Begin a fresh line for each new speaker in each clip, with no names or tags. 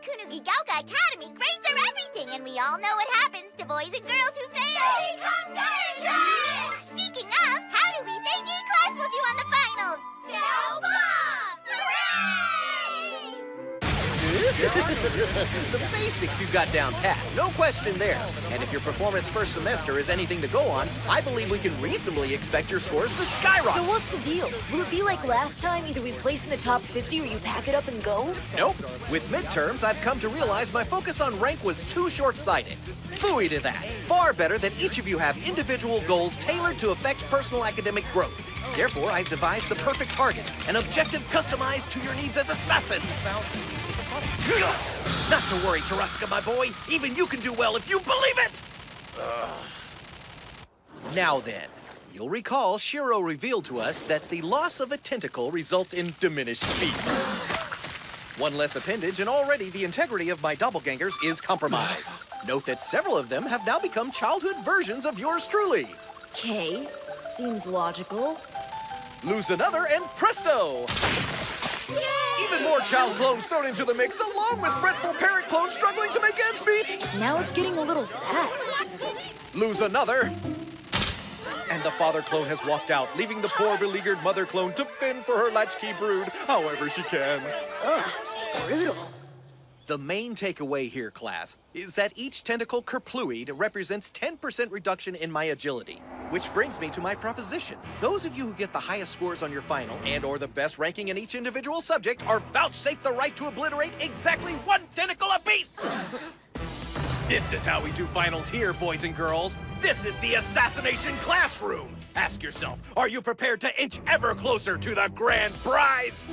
Kunugigauka Academy, grades are everything, and we all know what happens to boys and girls who fail. They become gutter trash! Speaking of, how do we think E-Class will do on the finals? Go Bob! Hooray!
The basics you got down pat, no question there. And if your performance first semester is anything to go on, I believe we can reasonably expect your scores to skyrocket.
So what's the deal? Will it be like last time, either we place in the top 50 or you pack it up and go?
Nope. With midterms, I've come to realize my focus on rank was too short-sighted. Phooey to that. Far better that each of you have individual goals tailored to affect personal academic growth. Therefore, I've devised the perfect target, an objective customized to your needs as assassins. Not to worry, Taraska, my boy. Even you can do well if you believe it! Now then, you'll recall Shiro revealed to us that the loss of a tentacle results in diminished speed. One less appendage, and already the integrity of my doppelgangers is compromised. Note that several of them have now become childhood versions of yours truly.
Okay, seems logical.
Lose another, and presto!
Yay!
Even more child clones thrown into the mix, along with fretful parent clones struggling to make ends meet!
Now it's getting a little sad.
Lose another. And the father clone has walked out, leaving the poor beleaguered mother clone to fend for her latchkey brood however she can.
Ugh, brutal.
The main takeaway here, class, is that each tentacle kerpluid represents 10% reduction in my agility. Which brings me to my proposition. Those of you who get the highest scores on your final and/or the best ranking in each individual subject are vouchsafed the right to obliterate exactly one tentacle apiece! This is how we do finals here, boys and girls. This is the Assassination Classroom. Ask yourself, are you prepared to inch ever closer to the grand prize?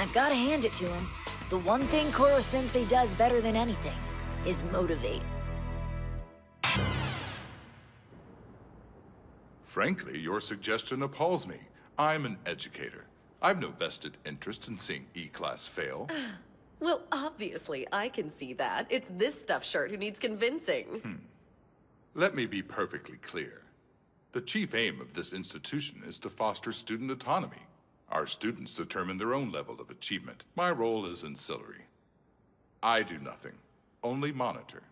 I've gotta hand it to him. The one thing Koro-sensei does better than anything is motivate.
Frankly, your suggestion appalls me. I'm an educator. I've no vested interest in seeing E-Class fail.
Well, obviously, I can see that. It's this stuffed shirt who needs convincing.
Let me be perfectly clear. The chief aim of this institution is to foster student autonomy. Our students determine their own level of achievement. My role is ancillary. I do nothing, only monitor.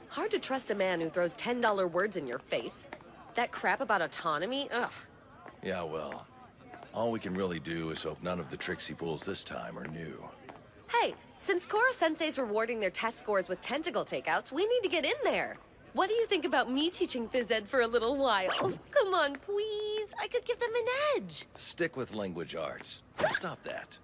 Hard to trust a man who throws $10 words in your face. That crap about autonomy? Ugh.
Yeah, well, all we can really do is hope none of the tricks he pulls this time are new.
Hey, since Koro-sensei's rewarding their test scores with tentacle takeouts, we need to get in there. What do you think about me teaching phys ed for a little while? Come on, please. I could give them an edge.
Stick with language arts. And stop that.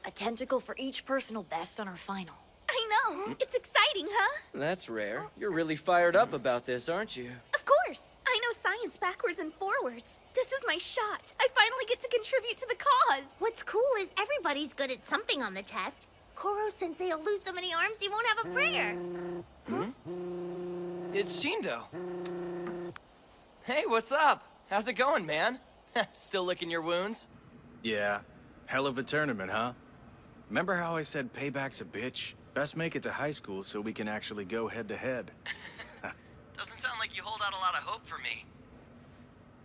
A tentacle for each personal best on our final.
I know. It's exciting, huh?
That's rare. You're really fired up about this, aren't you?
Of course. I know science backwards and forwards. This is my shot. I finally get to contribute to the cause. What's cool is everybody's good at something on the test. Koro-sensei will lose so many arms he won't have a printer.
It's Shindo. Hey, what's up? How's it going, man? Still licking your wounds?
Yeah. Hell of a tournament, huh? Remember how I said payback's a bitch? Best make it to high school so we can actually go head-to-head.
Doesn't sound like you hold out a lot of hope for me.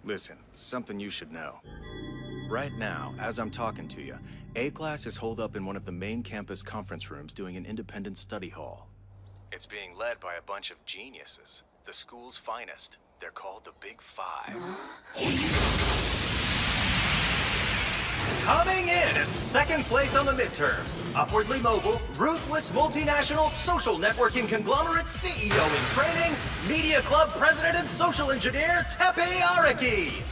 Listen, something you should know. Right now, as I'm talking to you, A-Class is holed up in one of the main campus conference rooms doing an independent study hall. It's being led by a bunch of geniuses, the school's finest. They're called the Big Five.
Coming in at second place on the midterms, upwardly mobile, ruthless multinational social networking conglomerate CEO in training, media club president and social engineer Tepe Araki.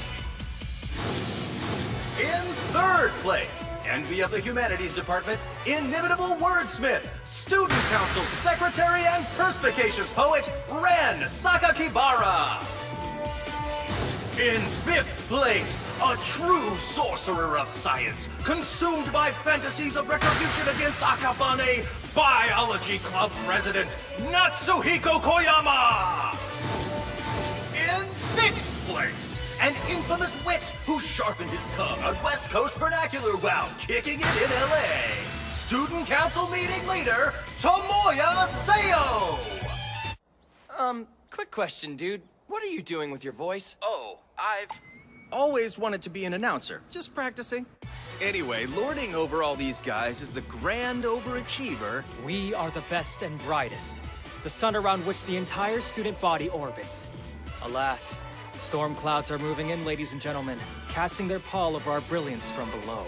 In third place, envy of the humanities department, inimitable wordsmith, student council secretary and perspicacious poet Ren Sakakibara. In fifth place, a true sorcerer of science, consumed by fantasies of retribution against Akabane, biology club president Natsuhiko Koyama. In sixth place, an infamous wit who sharpened his tongue on West Coast vernacular while kicking it in LA. Student council meeting leader, Tomoya Seo.
Quick question, dude. What are you doing with your voice?
Oh, Always wanted to be an announcer, just practicing. Anyway, lording over all these guys is the grand overachiever.
We are the best and brightest, the sun around which the entire student body orbits. Alas, storm clouds are moving in, ladies and gentlemen, casting their pall over our brilliance from below.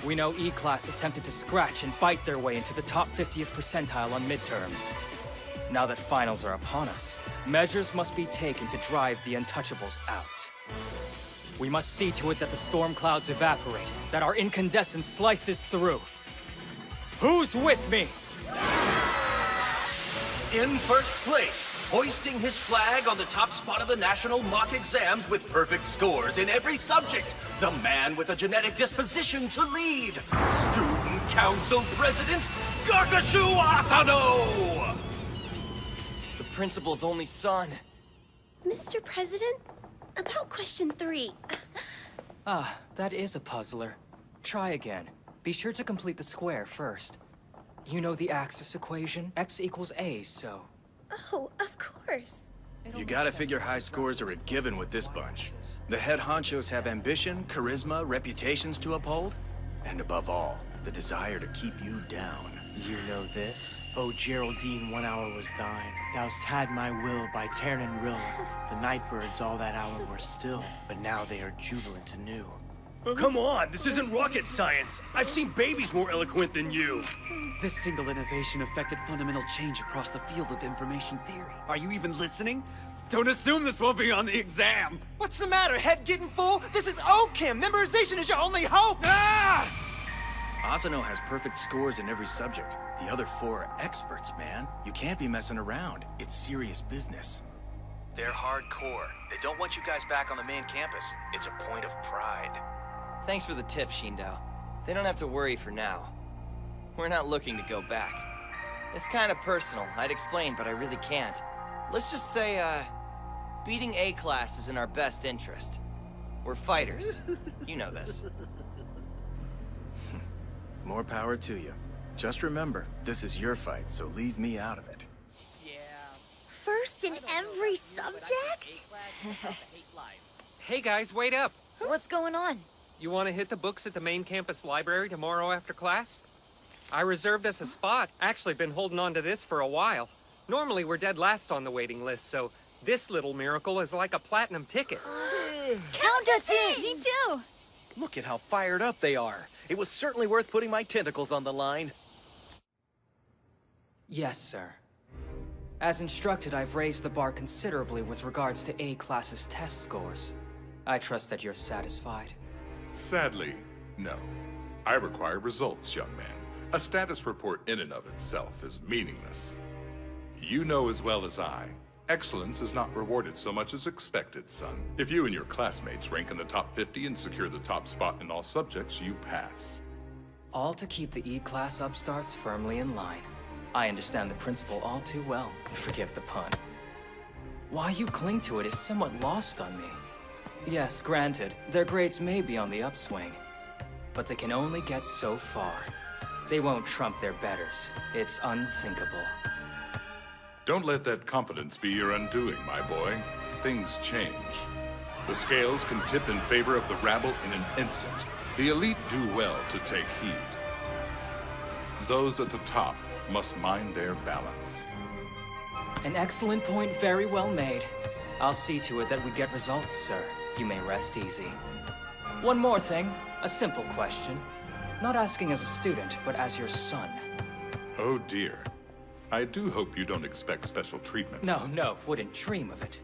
We know E-Class attempted to scratch and bite their way into the top 50th percentile on midterms. Now that finals are upon us, measures must be taken to drive the untouchables out. We must see to it that the storm clouds evaporate, that our incandescence slices through. Who's with me?
In first place, hoisting his flag on the top spot of the national mock exams with perfect scores in every subject, the man with a genetic disposition to lead, Student Council President Gakashu Asano!
The principal's only son.
Mr. President, about question 3.
Ah, that is a puzzler. Try again. Be sure to complete the square first. You know the axis equation? X equals A, so...
Oh, of course.
You gotta figure high scores are a given with this bunch. The head honchos have ambition, charisma, reputations to uphold, and above all, the desire to keep you down.
You know this? O Geraldine, 1 hour was thine. Thou'st had my will by Tern and Rill. The night birds all that hour were still, but now they are jubilant anew.
Come on, this isn't rocket science. I've seen babies more eloquent than you.
This single innovation affected fundamental change across the field of information theory. Are you even listening? Don't assume this won't be on the exam!
What's the matter, head getting full? This is OChem! Memorization is your only hope!
Ah!
Asano has perfect scores in every subject. The other 4 are experts, man. You can't be messing around. It's serious business. They're hardcore. They don't want you guys back on the main campus. It's a point of pride.
Thanks for the tip, Shindao. They don't have to worry for now. We're not looking to go back. It's kind of personal, I'd explain, but I really can't. Let's just say, beating A-Class is in our best interest. We're fighters. You know this.
More power to you. Just remember, this is your fight, so leave me out of it.
First in every subject?
Hey guys, wait up!
What's going on?
You want to hit the books at the main campus library tomorrow after class? I reserved us a spot. Actually been holding on to this for a while. Normally we're dead last on the waiting list, so this little miracle is like a platinum ticket.
Count us in!
Me too!
Look at how fired up they are. It was certainly worth putting my tentacles on the line.
Yes, sir. As instructed, I've raised the bar considerably with regards to A-Class's test scores. I trust that you're satisfied.
Sadly, no. I require results, young man. A status report in and of itself is meaningless. You know as well as I, excellence is not rewarded so much as expected, son. If you and your classmates rank in the top 50 and secure the top spot in all subjects, you pass.
All to keep the E-Class upstarts firmly in line. I understand the principle all too well, forgive the pun. Why you cling to it is somewhat lost on me. Yes, granted, their grades may be on the upswing, but they can only get so far. They won't trump their betters. It's unthinkable.
Don't let that confidence be your undoing, my boy. Things change. The scales can tip in favor of the rabble in an instant. The elite do well to take heed. Those at the top must mind their balance.
An excellent point, very well made. I'll see to it that we get results, sir. You may rest easy. One more thing, a simple question. Not asking as a student, but as your son.
Oh dear. I do hope you don't expect special treatment.
No, wouldn't dream of it.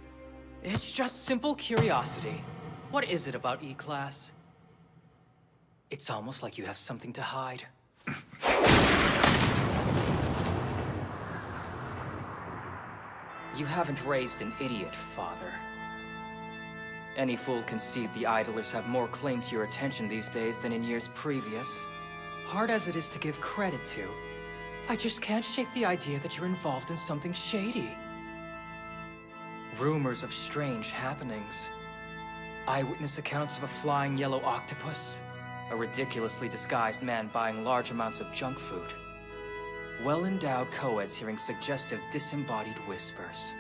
It's just simple curiosity. What is it about E-Class? It's almost like you have something to hide. You haven't raised an idiot, father. Any fool can see the idlers have more claim to your attention these days than in years previous. Hard as it is to give credit to, I just can't shake the idea that you're involved in something shady. Rumors of strange happenings. Eyewitness accounts of a flying yellow octopus. A ridiculously disguised man buying large amounts of junk food. Well-endowed co-eds hearing suggestive disembodied whispers.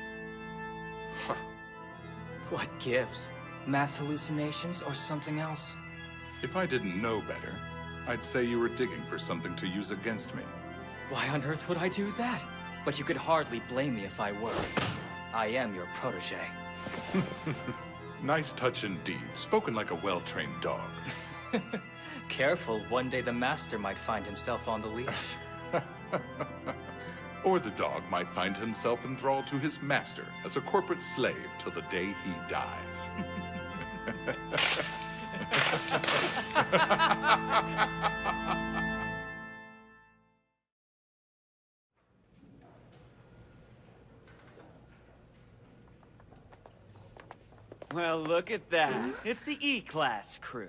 What gives? Mass hallucinations or something else?
If I didn't know better, I'd say you were digging for something to use against me.
Why on earth would I do that? But you could hardly blame me if I were. I am your protege.
Nice touch indeed, spoken like a well-trained dog.
Careful, one day the master might find himself on the leash.
Or the dog might find himself enthralled to his master as a corporate slave till the day he dies.
Well, look at that. It's the E-Class crew.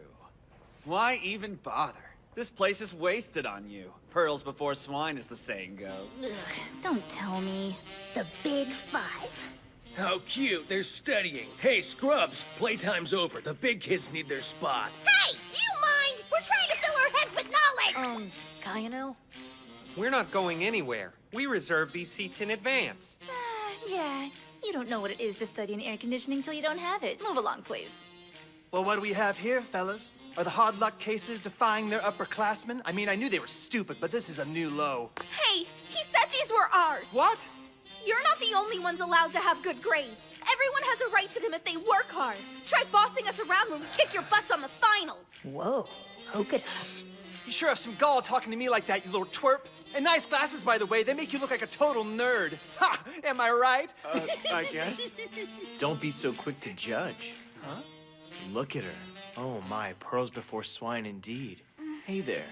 Why even bother? This place is wasted on you. Pearls before swine, as the saying goes.
Ugh, don't tell me. The Big Five.
How cute, they're studying. Hey, Scrubs, playtime's over. The big kids need their spot.
Hey, do you mind? We're trying to fill our heads with knowledge!
Kayano?
We're not going anywhere. We reserved these seats in advance.
Yeah, you don't know what it is to study in air conditioning till you don't have it. Move along, please.
Well, what do we have here, fellas? Are the hard luck cases defying their upperclassmen? I mean, I knew they were stupid, but this is a new low.
Hey, he said these were ours!
What?
You're not the only ones allowed to have good grades. Everyone has a right to them if they work hard. Try bossing us around when we kick your butts on the finals.
Whoa, Okada.
You sure have some gall talking to me like that, you little twerp. And nice glasses, by the way. They make you look like a total nerd. Ha! Am I right?
I guess. Don't be so quick to judge.
Huh?
Look at her. Oh my, pearls before swine indeed. Hey there.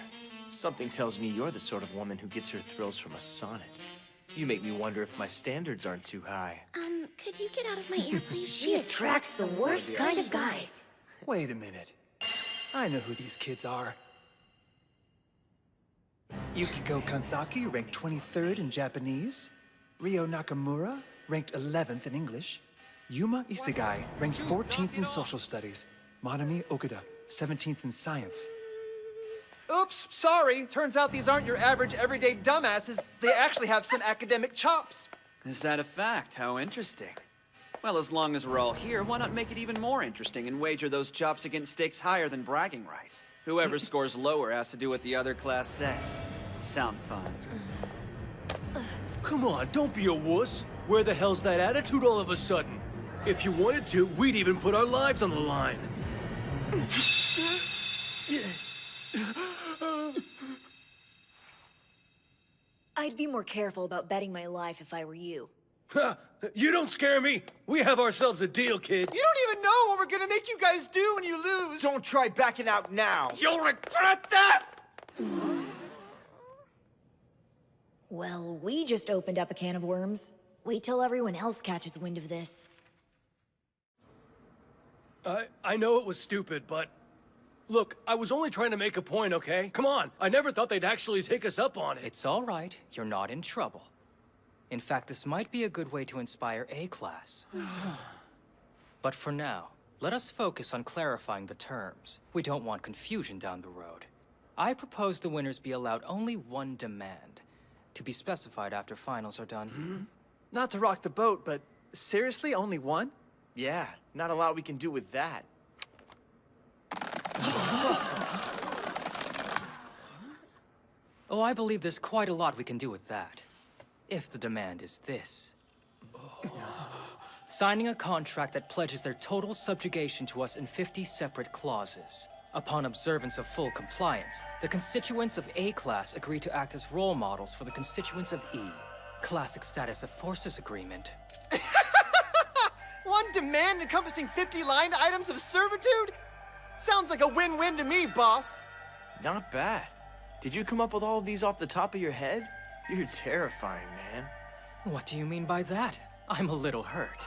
Something tells me you're the sort of woman who gets her thrills from a sonnet. You make me wonder if my standards aren't too high.
Could you get out of my ear, please?
She attracts the worst kind of guys.
Wait a minute. I know who these kids are. Yukiko Kansaki, ranked 23rd in Japanese. Ryo Nakamura, ranked 11th in English. Yuma Isegai, ranked 14th in social studies. Manami Okada, 17th in science. Oops, sorry. Turns out these aren't your average everyday dumbasses. They actually have some academic chops.
Is that a fact? How interesting. Well, as long as we're all here, why not make it even more interesting and wager those chops against stakes higher than bragging rights? Whoever scores lower has to do what the other class says. Sound fun?
Come on, don't be a wuss. Where the hell's that attitude all of a sudden? If you wanted to, we'd even put our lives on the line.
I'd be more careful about betting my life if I were you.
Ha! You don't scare me. We have ourselves a deal, kid.
You don't even know what we're gonna make you guys do when you lose. Don't try backing out now.
You'll regret this!
Well, we just opened up a can of worms. Wait till everyone else catches wind of this.
I know it was stupid, but... Look, I was only trying to make a point, okay? Come on, I never thought they'd actually take us up on it.
It's all right. You're not in trouble. In fact, this might be a good way to inspire A-Class. But for now, let us focus on clarifying the terms. We don't want confusion down the road. I propose the winners be allowed only one demand, to be specified after finals are done.
Not to rock the boat, but seriously, only one?
Yeah, not a lot we can do with that.
Oh, I believe there's quite a lot we can do with that. If the demand is this. Signing a contract that pledges their total subjugation to us in 50 separate clauses. Upon observance of full compliance, the constituents of A-Class agree to act as role models for the constituents of E. Classic status of forces agreement.
One demand encompassing 50 line items of servitude? Sounds like a win-win to me, boss.
Not bad. Did you come up with all of these off the top of your head? You're terrifying, man.
What do you mean by that? I'm a little hurt.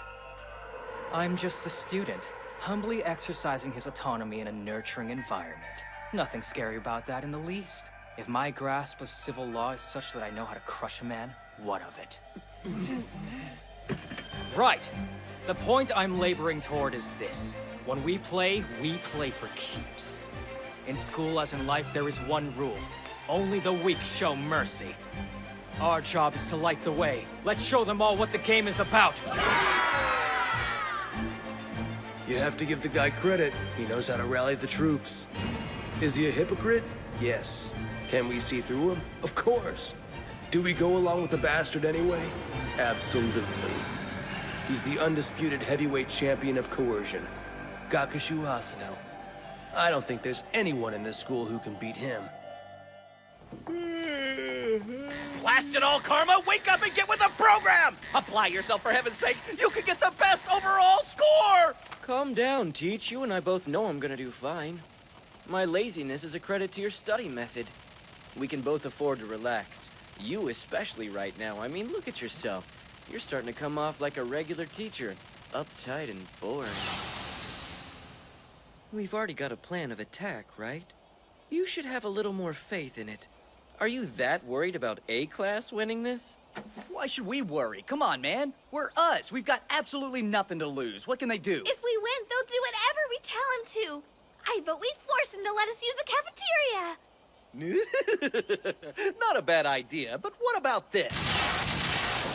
I'm just a student, humbly exercising his autonomy in a nurturing environment. Nothing scary about that in the least. If my grasp of civil law is such that I know how to crush a man, what of it? Right. The point I'm laboring toward is this. When we play for keeps. In school as in life, there is one rule. Only the weak show mercy. Our job is to light the way. Let's show them all what the game is about.
You have to give the guy credit. He knows how to rally the troops. Is he a hypocrite? Yes. Can we see through him? Of course. Do we go along with the bastard anyway? Absolutely. He's the undisputed heavyweight champion of coercion. Gakushu Asano. I don't think there's anyone in this school who can beat him.
Blast it all, Karma! Wake up and get with the program! Apply yourself, for heaven's sake! You could get the best overall score!
Calm down, Teach. You and I both know I'm gonna do fine. My laziness is a credit to your study method. We can both afford to relax. You especially right now. I mean, look at yourself. You're starting to come off like a regular teacher. Uptight and boring. We've already got a plan of attack, right? You should have a little more faith in it. Are you that worried about A-class winning this?
Why should we worry? Come on, man. We're us. We've got absolutely nothing to lose. What can they do?
If we win, they'll do whatever we tell them to. I vote we force them to let us use the cafeteria.
Not a bad idea, but what about this?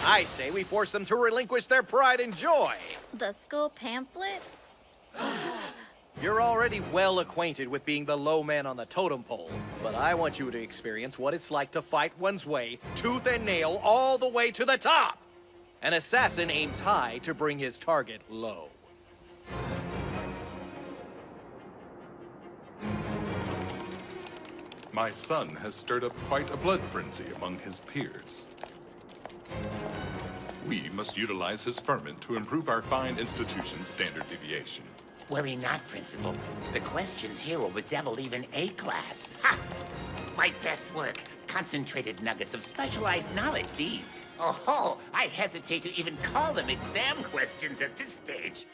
I say we force them to relinquish their pride and joy.
The school pamphlet?
You're already well acquainted with being the low man on the totem pole, but I want you to experience what it's like to fight one's way, tooth and nail, all the way to the top. An assassin aims high to bring his target low.
My son has stirred up quite a blood frenzy among his peers. We must utilize his ferment to improve our fine institution's standard deviation.
Worry not, Principal. The questions here will bedevil even A-class. Ha! My best work. Concentrated nuggets of specialized knowledge, these. Oh, I hesitate to even call them exam questions at this stage.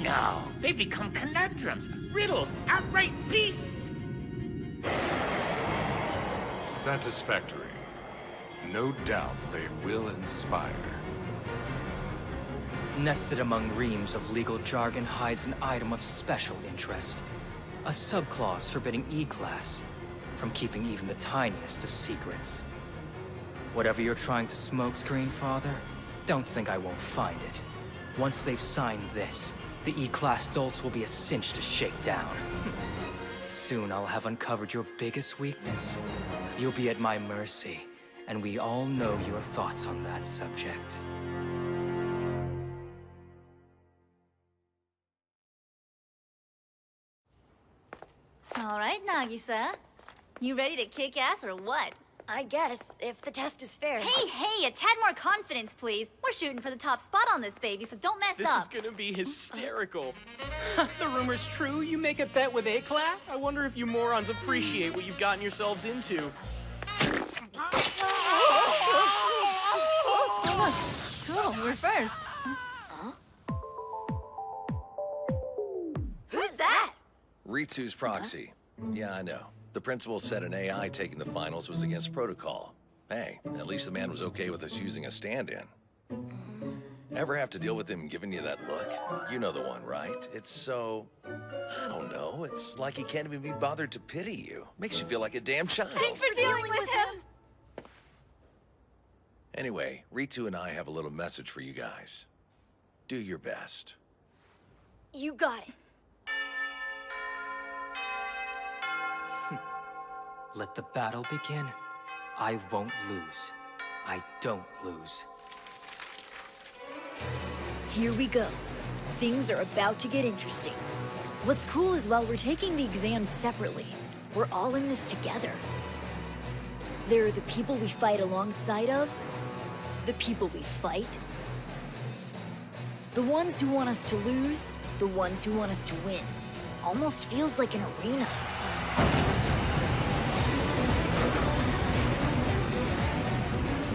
No, they become conundrums, riddles, outright beasts.
Satisfactory. No doubt they will inspire.
Nested among reams of legal jargon hides an item of special interest. A subclause forbidding E-class from keeping even the tiniest of secrets. Whatever you're trying to smokescreen, Father, don't think I won't find it. Once they've signed this, the E-class dolts will be a cinch to shake down. Soon I'll have uncovered your biggest weakness. You'll be at my mercy, and we all know your thoughts on that subject.
All right, Nagisa. You ready to kick ass or what?
I guess, if the test is fair.
Hey, a tad more confidence, please. We're shooting for the top spot on this baby, so don't mess up.
This is gonna be hysterical.
The rumor's true? You make a bet with A-class?
I wonder if you morons appreciate what you've gotten yourselves into.
Cool, we're first. Who's that?
Ritsu's proxy. Yeah, I know. The principal said an AI taking the finals was against protocol. Hey, at least the man was okay with us using a stand-in. Ever have to deal with him giving you that look? You know the one, right? It's so... I don't know. It's like he can't even be bothered to pity you. Makes you feel like a damn child.
Thanks for dealing with him.
Anyway, Ritsu and I have a little message for you guys. Do your best.
You got it.
Let the battle begin. I won't lose. I don't lose.
Here we go. Things are about to get interesting. What's cool is while we're taking the exams separately, we're all in this together. There are the people we fight alongside of, the people we fight, the ones who want us to lose, the ones who want us to win. Almost feels like an arena.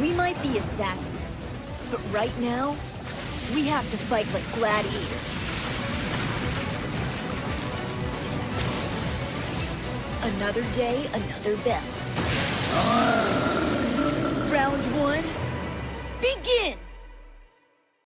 We might be assassins, but right now, we have to fight like gladiators. Another day, another bell. Round one, begin!